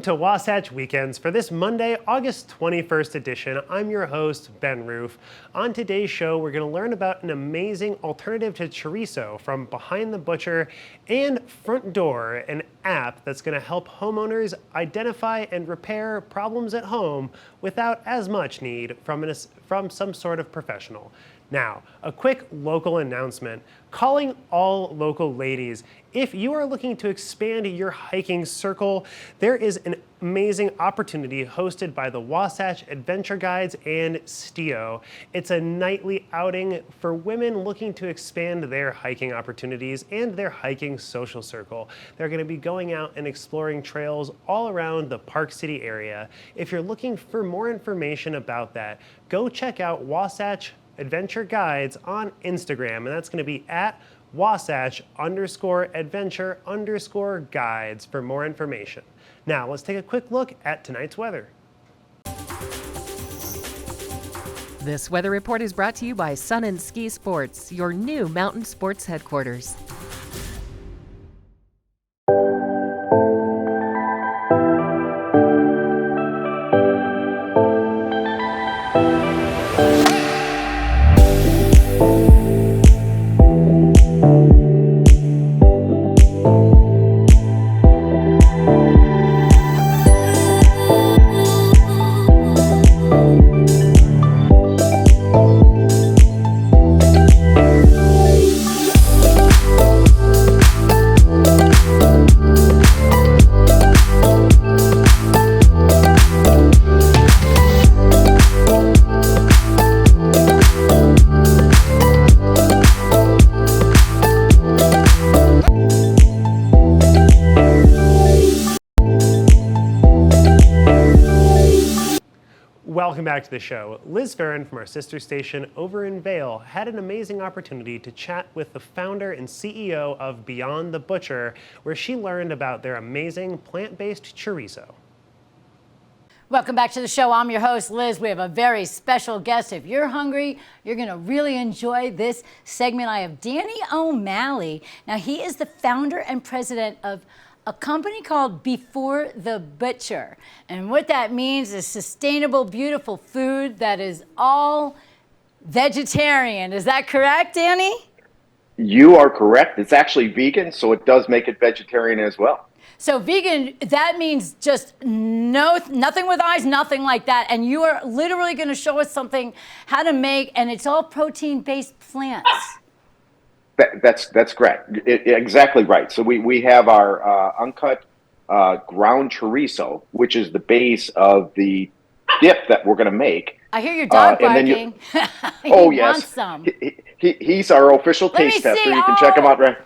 to Wasatch Weekends for this Monday, August 21st edition. I'm your host, Ben Roof. On today's show, we're going to learn about an amazing alternative to chorizo from Behind the Butcher and Front Door, an app that's going to help homeowners identify and repair problems at home without as much need from some sort of professional. Now, a quick local announcement. Calling all local ladies. If you are looking to expand your hiking circle, there is an amazing opportunity hosted by the Wasatch Adventure Guides and STIO. It's a nightly outing for women looking to expand their hiking opportunities and their hiking social circle. They're going to be going out and exploring trails all around the Park City area. If you're looking for more information about that, go check out Wasatch Adventure Guides on Instagram, and that's going to be at Wasatch_adventure_guides for more information. Now, let's take a quick look at tonight's weather. This weather report is brought to you by Sun and Ski Sports, your new mountain sports headquarters. Welcome back to the show. Liz Farron from our sister station over in Vail had an amazing opportunity to chat with the founder and CEO of Beyond the Butcher, where she learned about their amazing plant-based chorizo. Welcome back to the show. I'm your host, Liz. We have a very special guest. If you're hungry, you're going to really enjoy this segment. I have Danny O'Malley. Now, he is the founder and president of a company called Before the Butcher. And what that means is sustainable, beautiful food that is all vegetarian. Is that correct, Danny? You are correct. It's actually vegan, so it does make it vegetarian as well. So vegan, that means just nothing with eyes, nothing like that. And you are literally going to show us something, how to make, and it's all protein-based plants. That's correct. Exactly right. So we have our uncut ground chorizo, which is the base of the dip that we're going to make. I hear your dog barking. Oh, yes. Wants some. He's our official taste tester. You can check him out, right?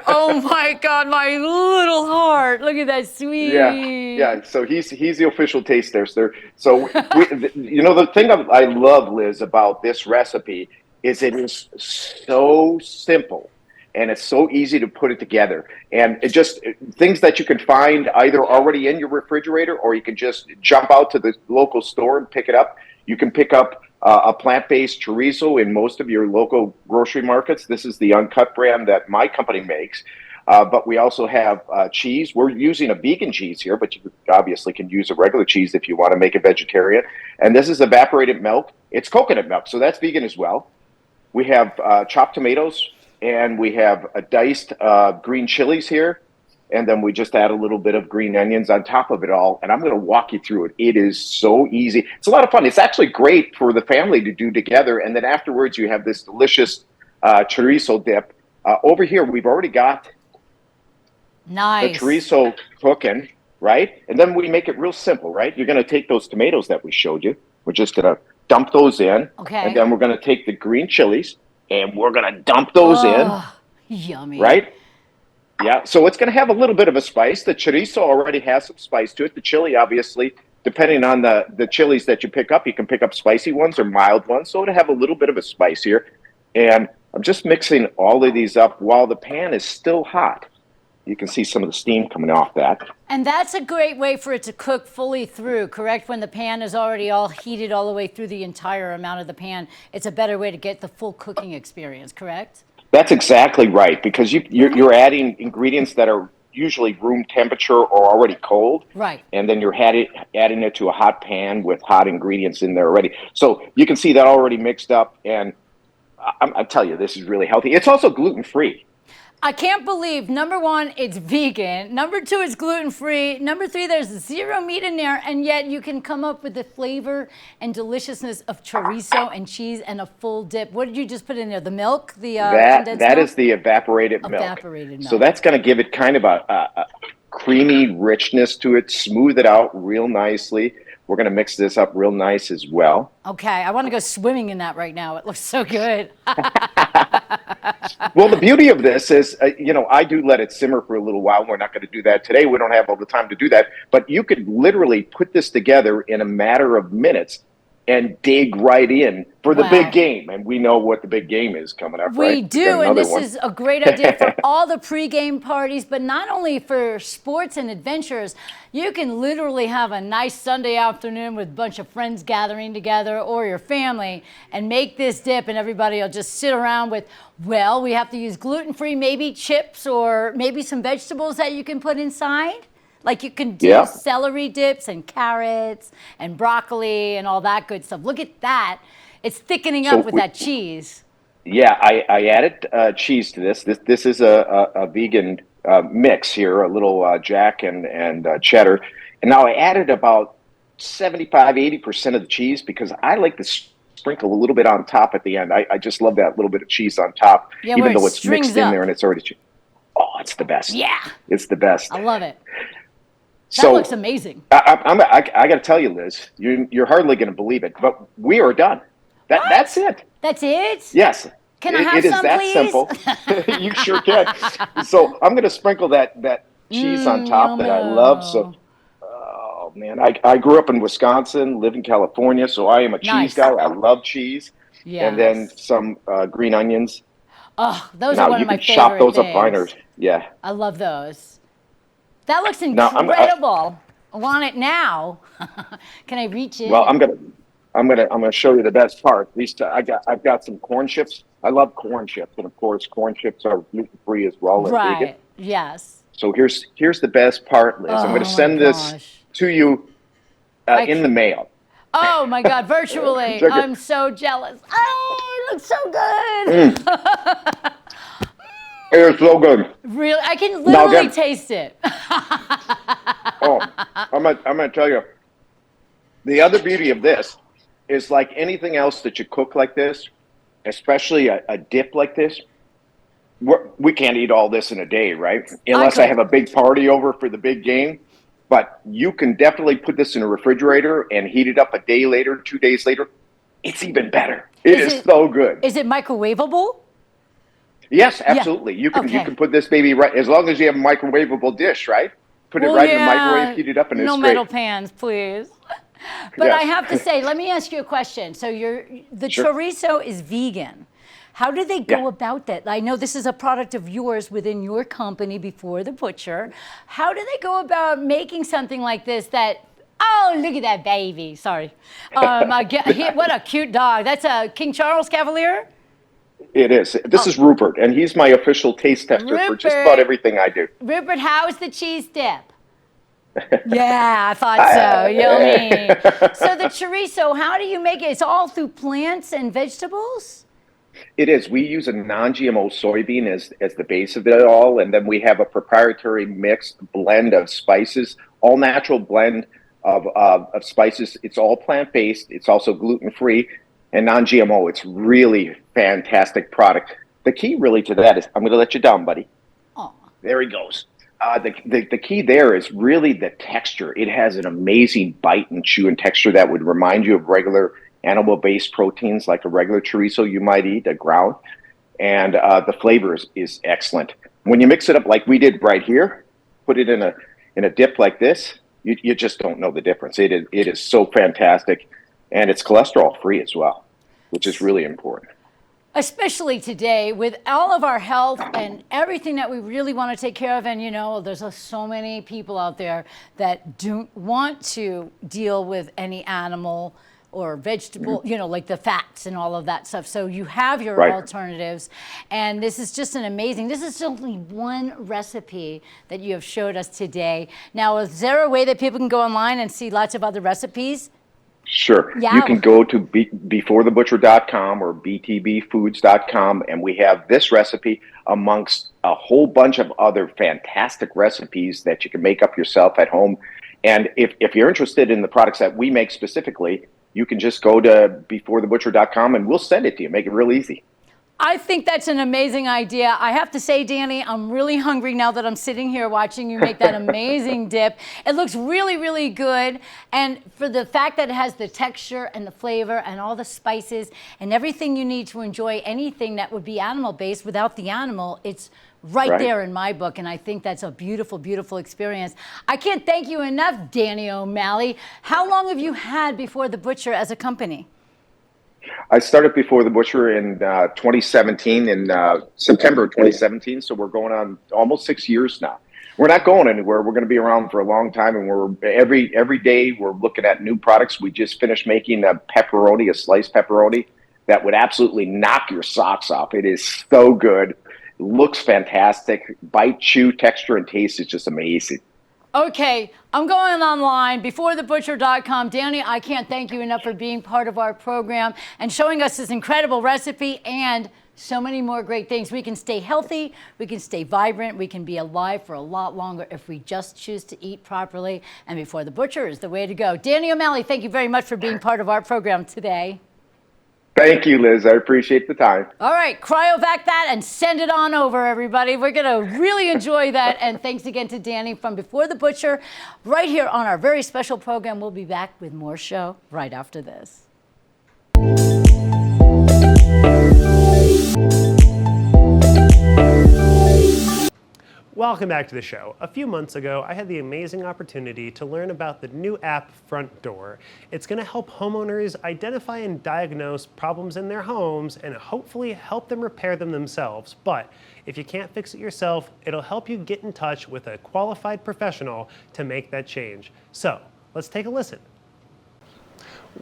Oh my God, my little heart! Look at that, sweet. Yeah. So he's the official taste tester. So the thing I love, Liz, about this recipe is it is so simple and it's so easy to put it together. And it just things that you can find either already in your refrigerator or you can just jump out to the local store and pick it up. You can pick up a plant-based chorizo in most of your local grocery markets. This is the uncut brand that my company makes. But we also have cheese. We're using a vegan cheese here, but you obviously can use a regular cheese if you want to make it vegetarian. And this is evaporated milk. It's coconut milk, so that's vegan as well. We have chopped tomatoes, and we have diced green chilies here. And then we just add a little bit of green onions on top of it all. And I'm going to walk you through it. It is so easy. It's a lot of fun. It's actually great for the family to do together. And then afterwards, you have this delicious chorizo dip. Over here, we've already got the chorizo cooking, right? And then we make it real simple, right? You're going to take those tomatoes that we showed you. We're just going to dump those in. Okay. And then we're going to take the green chilies and we're going to dump those in. Yummy. Right? Yeah. So it's going to have a little bit of a spice. The chorizo already has some spice to it. The chili, obviously, depending on the chilies that you pick up, you can pick up spicy ones or mild ones. So it'll have a little bit of a spice here. And I'm just mixing all of these up while the pan is still hot. You can see some of the steam coming off that. And that's a great way for it to cook fully through, correct? When the pan is already all heated all the way through the entire amount of the pan, it's a better way to get the full cooking experience, correct? That's exactly right, because you're adding ingredients that are usually room temperature or already cold. Right. And then you're adding it to a hot pan with hot ingredients in there already. So you can see that already mixed up. And I tell you, this is really healthy. It's also gluten-free. I can't believe, number one, it's vegan. Number two, it's gluten-free. Number three, there's zero meat in there, and yet you can come up with the flavor and deliciousness of chorizo and cheese and a full dip. What did you just put in there? The milk? The condensed That milk? is the evaporated milk. Evaporated milk. So that's going to give it kind of a creamy richness to it, smooth it out real nicely. We're going to mix this up real nice as well. Okay, I want to go swimming in that right now. It looks so good. Well, the beauty of this is, I do let it simmer for a little while. We're not going to do that today. We don't have all the time to do that. But you could literally put this together in a matter of minutes and dig right in for the big game. And we know what the big game is coming up, right? We do, and this is a great idea for all the pregame parties, but not only for sports and adventures. You can literally have a nice Sunday afternoon with a bunch of friends gathering together or your family and make this dip, and everybody will just sit around with, well, we have to use gluten-free, maybe chips or maybe some vegetables that you can put inside. Like you can do celery dips and carrots and broccoli and all that good stuff. Look at that. It's thickening up with that cheese. Yeah, I added cheese to this. This is a vegan mix here, a little jack and cheddar. And now I added about 75-80% of the cheese because I like to sprinkle a little bit on top at the end. I just love that little bit of cheese on top, even though it's mixed in there and it's already cheese. Oh, it's the best. Yeah. It's the best. I love it. That So looks amazing. I got to tell you, Liz, you're hardly going to believe it, but we are done. That's it. That's it? Yes. Can I have some, please? It is that simple. You sure can. So I'm going to sprinkle that cheese on top that I love. So, oh man, I grew up in Wisconsin, live in California, so I am a cheese guy. I love cheese. Yes. And then some green onions. Oh, those are one of my favorite things. You can chop those up finer. Yeah. I love those. That looks incredible. I want it now. Can I reach in? Well, I'm gonna show you the best part. At least I've got some corn chips. I love corn chips, and of course, corn chips are gluten free as well. Right. Vegan. Yes. So here's the best part, Liz. I'm going to send this to you in the mail. Oh my God! Virtually, I'm so jealous. Oh, it looks so good. It's so good. Really, I can literally taste it. Oh, I'm gonna tell you. The other beauty of this is, like anything else that you cook like this, especially a dip like this, we can't eat all this in a day, right? Unless I have a big party over for the big game. But you can definitely put this in a refrigerator and heat it up a day later, 2 days later. It's even better. It is so good. Is it microwavable? Yes, absolutely. Yeah. You can put this baby right, as long as you have a microwavable dish, right? Put it right in the microwave, heat it up, and it's great. No metal pans, please. But I have to say, let me ask you a question. So the chorizo is vegan. How do they go about that? I know this is a product of yours within your company Before the Butcher. How do they go about making something like this that, oh, look at that baby. Sorry. What a cute dog. That's a King Charles Cavalier? It is. This is Rupert, and he's my official taste tester for just about everything I do. Rupert, how's the cheese dip? Yeah, I thought so. Yummy. So the chorizo, how do you make it? It's all through plants and vegetables? It is. We use a non-GMO soybean as the base of it all, and then we have a proprietary mixed blend of spices, all natural blend of spices. It's all plant-based. It's also gluten-free and non-GMO. It's really fantastic product. The key really to that is, I'm going to let you down, buddy. Oh, there he goes. The key there is really the texture. It has an amazing bite and chew and texture that would remind you of regular animal-based proteins like a regular chorizo you might eat, a ground. And the flavor is excellent. When you mix it up like we did right here, put it in a dip like this, you just don't know the difference. It is so fantastic, and it's cholesterol-free as well, which is really important. Especially today with all of our health and everything that we really want to take care of. And, there's so many people out there that don't want to deal with any animal or vegetable, like the fats and all of that stuff. So you have your Right. alternatives. And this is just this is only one recipe that you have showed us today. Now, is there a way that people can go online and see lots of other recipes? Sure. Yeah. You can go to beforethebutcher.com or btbfoods.com, and we have this recipe amongst a whole bunch of other fantastic recipes that you can make up yourself at home. And if you're interested in the products that we make specifically, you can just go to beforethebutcher.com and we'll send it to you. Make it real easy. I think that's an amazing idea. I have to say, Danny, I'm really hungry now that I'm sitting here watching you make that amazing dip. It looks really, really good. And for the fact that it has the texture and the flavor and all the spices and everything you need to enjoy anything that would be animal-based without the animal, it's right there in my book. And I think that's a beautiful, beautiful experience. I can't thank you enough, Danny O'Malley. How long have you had Before the Butcher as a company? I started Before the Butcher in 2017, in September 2017. So we're going on almost 6 years now. We're not going anywhere. We're going to be around for a long time, and we're every day we're looking at new products. We just finished making a pepperoni, a sliced pepperoni that would absolutely knock your socks off. It is so good. It looks fantastic. Bite, chew, texture, and taste is just amazing. Okay, I'm going online, beforethebutcher.com. Danny, I can't thank you enough for being part of our program and showing us this incredible recipe and so many more great things. We can stay healthy, we can stay vibrant, we can be alive for a lot longer if we just choose to eat properly. And Before the Butcher is the way to go. Danny O'Malley, thank you very much for being part of our program today. Thank you, Liz. I appreciate the time. All right, cryovac that and send it on over, everybody. We're going to really enjoy that. And thanks again to Danny from Before the Butcher right here on our very special program. We'll be back with more show right after this. Welcome back to the show. A few months ago, I had the amazing opportunity to learn about the new app Front Door. It's going to help homeowners identify and diagnose problems in their homes and hopefully help them repair them themselves. But if you can't fix it yourself, it'll help you get in touch with a qualified professional to make that change. So let's take a listen.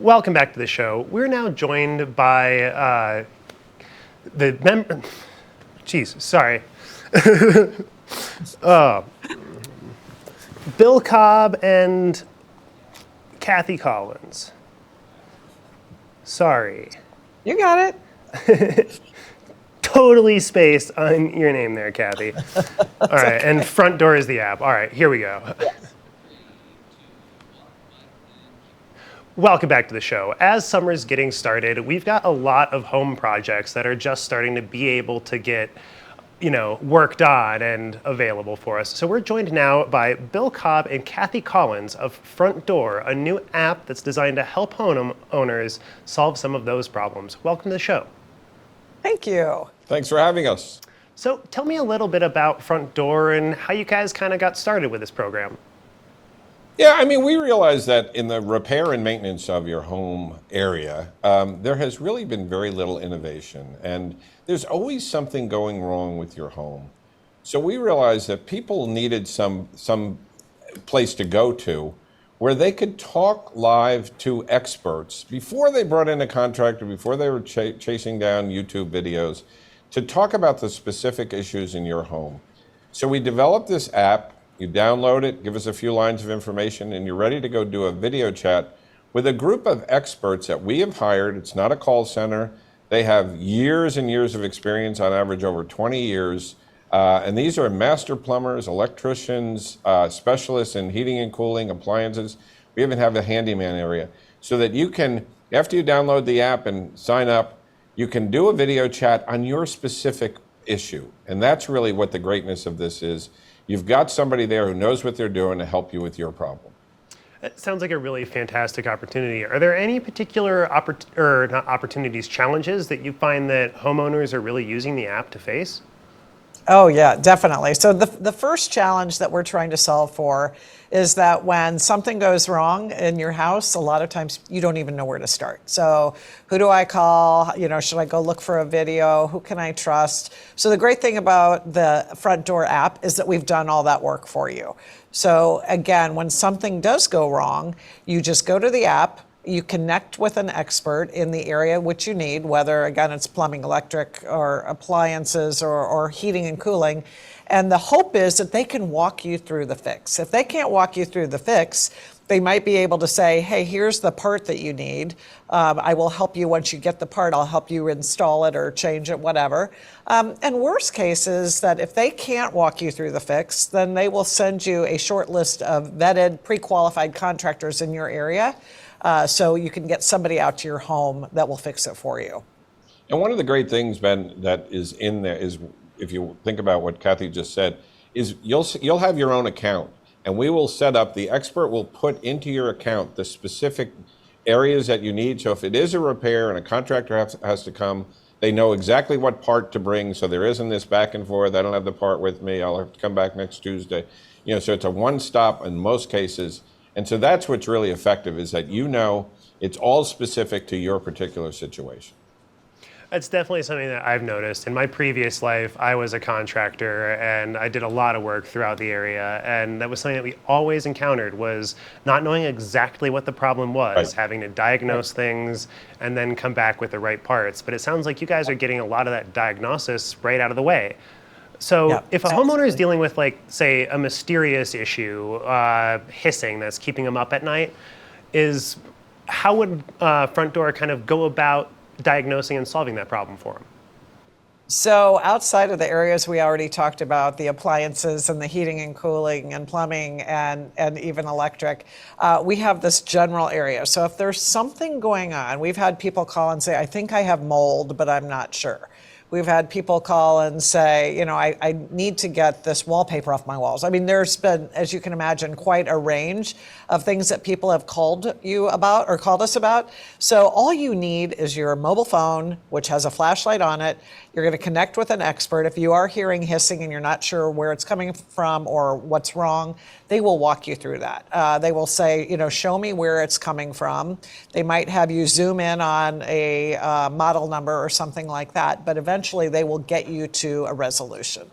Welcome back to the show. We're now joined by the member. Jeez, sorry. Bill Cobb and Kathy Collins. Sorry. You got it. Totally spaced on your name there, Kathy. All right, and Front Door is the app. All right, here we go. Welcome back to the show. As summer's getting started, we've got a lot of home projects that are just starting to be able to get worked on and available for us. So we're joined now by Bill Cobb and Kathy Collins of Front Door, a new app that's designed to help homeowners solve some of those problems. Welcome to the show. Thank you. Thanks for having us. So tell me a little bit about Front Door and how you guys kind of got started with this program. Yeah, I mean, we realize that in the repair and maintenance of your home area, there has really been very little innovation, and there's always something going wrong with your home. So we realized that people needed some place to go to where they could talk live to experts before they brought in a contractor, before they were chasing down YouTube videos, to talk about the specific issues in your home. So we developed this app. You download it, give us a few lines of information, and you're ready to go do a video chat with a group of experts that we have hired. It's not a call center. They have years and years of experience, on average over 20 years. And these are master plumbers, electricians, specialists in heating and cooling, appliances. We even have a handyman area. So that you can, after you download the app and sign up, you can do a video chat on your specific issue. And that's really what the greatness of this is. You've got somebody there who knows what they're doing to help you with your problem. It sounds like a really fantastic opportunity. Are there any particular challenges that you find that homeowners are really using the app to face? Oh yeah, definitely. So the first challenge that we're trying to solve for is that when something goes wrong in your house, a lot of times you don't even know where to start. So who do I call? Should I go look for a video? Who can I trust? So the great thing about the Front Door app is that we've done all that work for you. So again, when something does go wrong, you just go to the app, You connect with an expert in the area which you need, whether, again, it's plumbing, electric, or appliances, or heating and cooling. And the hope is that they can walk you through the fix. If they can't walk you through the fix, they might be able to say, hey, here's the part that you need. I will help you once you get the part. I'll help you install it or change it, whatever. And worst case is that if they can't walk you through the fix, then they will send you a short list of vetted, pre-qualified contractors in your area, so you can get somebody out to your home that will fix it for you. And one of the great things, Ben, that is in there is, if you think about what Kathy just said, is you'll have your own account, and we will set up, the expert will put into your account the specific areas that you need. So if it is a repair and a contractor has to come, they know exactly what part to bring, so there isn't this back and forth, I don't have the part with me, I'll have to come back next Tuesday. So it's a one-stop in most cases. And so that's what's really effective, is that it's all specific to your particular situation. That's definitely something that I've noticed. In my previous life, I was a contractor and I did a lot of work throughout the area. And that was something that we always encountered, was not knowing exactly what the problem was, Right. having to diagnose things and then come back with the right parts. But it sounds like you guys are getting a lot of that diagnosis right out of the way. So Yeah, if a homeowner is dealing with, like, say, a mysterious issue, hissing that's keeping them up at night, how would Front Door kind of go about diagnosing and solving that problem for them? So outside of the areas we already talked about, the appliances and the heating and cooling and plumbing and even electric, we have this general area. So if there's something going on, we've had people call and say, I think I have mold, but I'm not sure. We've had people call and say, I need to get this wallpaper off my walls. I mean, there's been, as you can imagine, quite a range of things that people have called you about or called us about. So all you need is your mobile phone, which has a flashlight on it. You're going to connect with an expert. If you are hearing hissing and you're not sure where it's coming from or what's wrong, they will walk you through that. They will say, show me where it's coming from. They might have you zoom in on a model number or something like that, but eventually they will get you to a resolution.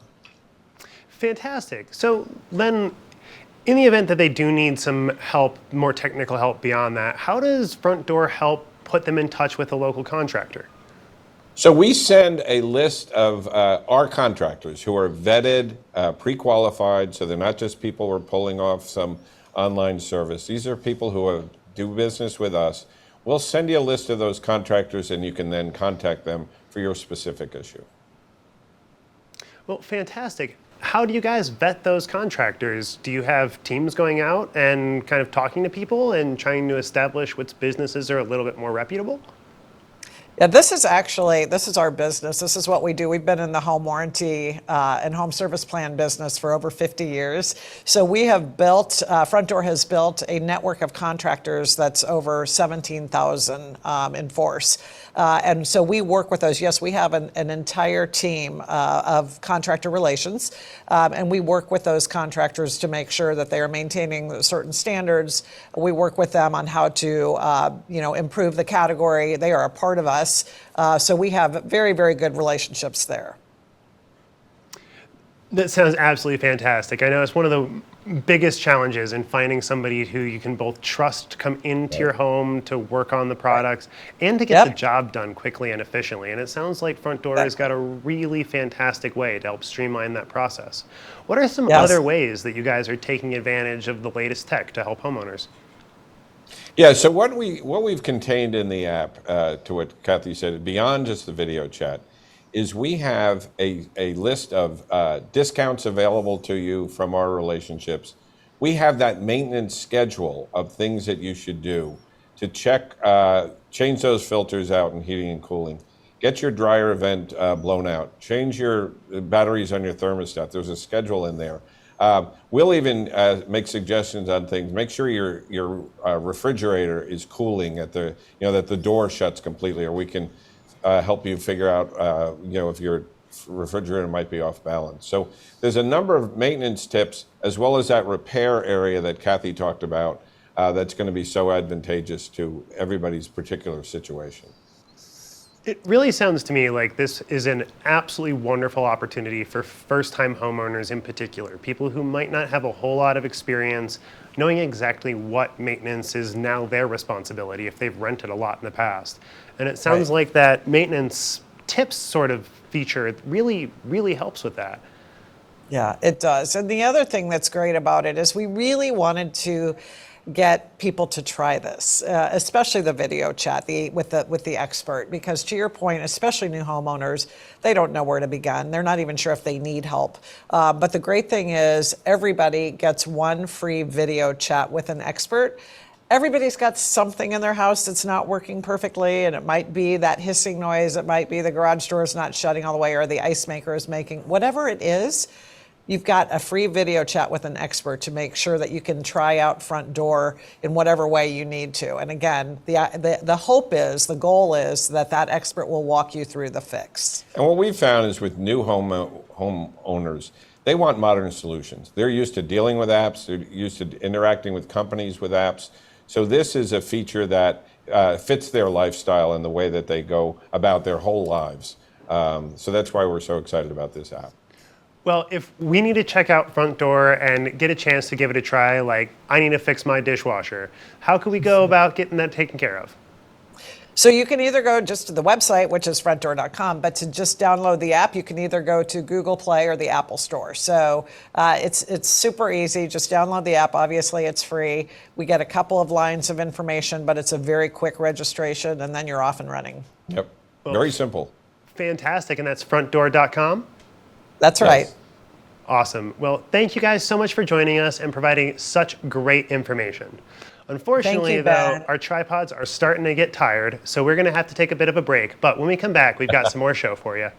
Fantastic. So then, in the event that they do need some help, more technical help beyond that, how does Front Door help put them in touch with a local contractor? So we send a list of our contractors who are vetted, pre-qualified, so they're not just people who are pulling off some online service. These are people who do business with us. We'll send you a list of those contractors, and you can then contact them for your specific issue. Well, fantastic. How do you guys vet those contractors? Do you have teams going out and kind of talking to people and trying to establish which businesses are a little bit more reputable? Yeah, this is our business. This is what we do. We've been in the home warranty and home service plan business for over 50 years. So we have Front Door has built a network of contractors that's over 17,000 in force. And so we work with those. Yes, we have an entire team of contractor relations, and we work with those contractors to make sure that they are maintaining certain standards. We work with them on how to, improve the category. They are a part of us. So we have very, very good relationships there. That sounds absolutely fantastic. I know it's one of the biggest challenges in finding somebody who you can both trust to come into your home to work on the products and to get the job done quickly and efficiently. And it sounds like Front Door has got a really fantastic way to help streamline that process. What are some other ways that you guys are taking advantage of the latest tech to help homeowners? Yeah, so what we've contained in the app, to what Kathy said, beyond just the video chat, is we have a list of discounts available to you from our relationships. We have that maintenance schedule of things that you should do to change those filters out in heating and cooling, get your dryer vent blown out, change your batteries on your thermostat. There's a schedule in there. We'll even make suggestions on things. Make sure your refrigerator is cooling at that the door shuts completely, or we can help you figure out, if your refrigerator might be off balance. So there's a number of maintenance tips, as well as that repair area that Kathy talked about, that's going to be so advantageous to everybody's particular situation. It really sounds to me like this is an absolutely wonderful opportunity for first-time homeowners in particular, people who might not have a whole lot of experience knowing exactly what maintenance is now their responsibility if they've rented a lot in the past. And it sounds Right. like that maintenance tips sort of feature really, really helps with that. Yeah, it does. And the other thing that's great about it is we really wanted to get people to try this, especially the video chat with the expert, because to your point, especially new homeowners, they don't know where to begin. They're not even sure if they need help. But the great thing is everybody gets one free video chat with an expert. Everybody's got something in their house that's not working perfectly, and it might be that hissing noise, it might be the garage door is not shutting all the way, or the ice maker is making, whatever it is. You've got a free video chat with an expert to make sure that you can try out front door in whatever way you need to. And again, the hope is, the goal is that expert will walk you through the fix. And what we've found is with new homeowners, they want modern solutions. They're used to dealing with apps. They're used to interacting with companies with apps. So this is a feature that fits their lifestyle and the way that they go about their whole lives. So that's why we're so excited about this app. Well, if we need to check out Front Door and get a chance to give it a try, like I need to fix my dishwasher, how can we go about getting that taken care of? So you can either go just to the website, which is frontdoor.com, but to just download the app, you can either go to Google Play or the Apple Store. So it's super easy. Just download the app. Obviously, it's free. We get a couple of lines of information, but it's a very quick registration, and then you're off and running. Yep, very simple. Fantastic, and that's frontdoor.com? That's right. Yes. Awesome. Well, thank you guys so much for joining us and providing such great information. Unfortunately, though, Ben. our tripods are starting to get tired, so we're going to have to take a bit of a break. But when we come back, we've got some more show for you.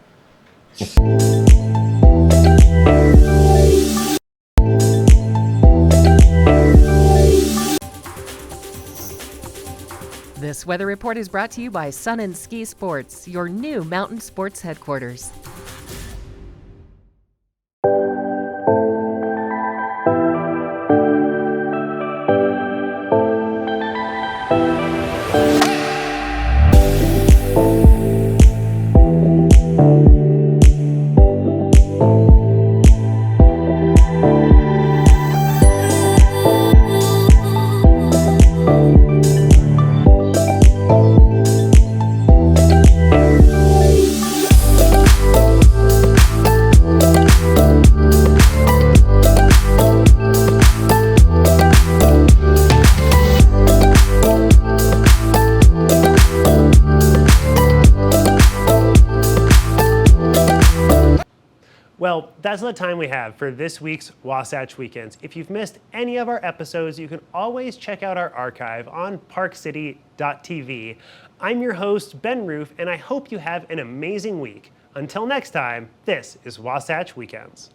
This weather report is brought to you by Sun and Ski Sports, your new mountain sports headquarters. Well, that's the time we have for this week's Wasatch Weekends. If you've missed any of our episodes, you can always check out our archive on parkcity.tv. I'm your host, Ben Roof, and I hope you have an amazing week. Until next time, this is Wasatch Weekends.